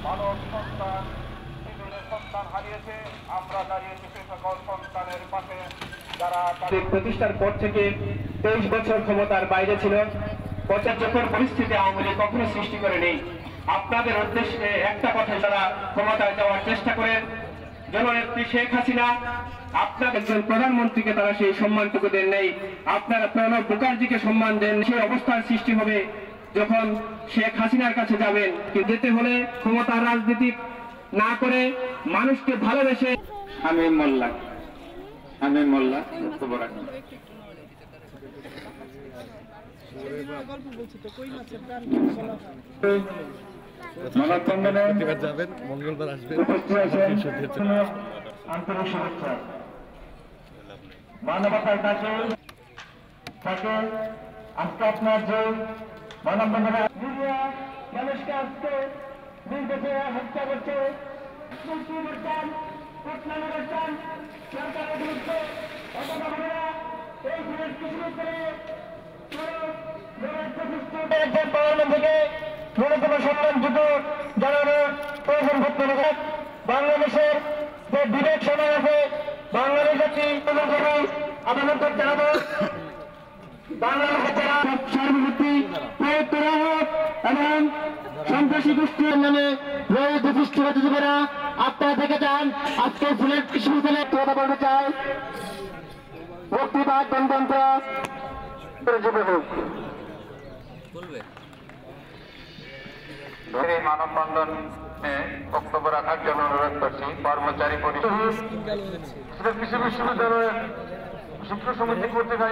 মানব সন্তান সিজুলের সন্তান হারিয়েছে। আমরা দাঁড়িয়েছি সে সকল সন্তানের পাশে যারা তাদের প্রতিষ্ঠার পর থেকে 23 বছর ক্ষমতার বাইরে ছিল। পঁচাত্তর পরিস্থিতি আওয়ামী লীগ কখনো সৃষ্টি করে নেই। আপনাদের উদ্দেশ্যে একটা কথা, যারা ক্ষমতায় যাওয়ার চেষ্টা করেন, জননেত্রী শেখ হাসিনা আপনার একজন প্রধানমন্ত্রীকে তারা সেই সম্মানটুকু দেন নেই। আপনারা প্রণব মুখার্জিকে সম্মান দেন। সেই অবস্থার সৃষ্টি হবে যখন শেখ হাসিনার কাছে যাবেন। যেতে হলে ক্ষমতার রাজনীতি না করে মানুষকে ভালোবেসে। আমি মোল্লা বক্তব্য রাখুন। যাবেন, মঙ্গলবার আসবেন। আন্তরিক শুভেচ্ছা। মানবতার কাছে থাকে আজকে আপনার যে মানববন্ধনে মিডিয়া মানুষকে আজকে নির্দেশে হত্যা করছে, মুক্তি করছেন, প্রত্যাহার করছেন, সরকারের বিরুদ্ধে অপরাধীরা এই জিনিসকে শুরু করে থেকে ন্যূনতম সম্মানটুকু জানানোর প্রয়োজন করতে হবে। বাংলাদেশের যে বিবেক সমাজ আছে, বাঙালি জাতি আবেদন করতে হবে। বাংলাদেশের যারা সার্বভৌমত্বী প্রয়োগ করা হোক এবং সন্ত্রাসী গোষ্ঠীর নামে রয়েছে গোষ্ঠীবাদীরা আপনারা দেখে যান। আজকে সিলেট বিশ্ববিদ্যালয়ে কথা বলতে চাই, বক্তৃতা গণতন্ত্র মানববন্ধনে বক্তব্য রাখার জন্য অনুরোধ করছি কর্মচারী পরিষদ বিশ্ববিদ্যালয়ের শিক্ষক সমিতি কর্তৃক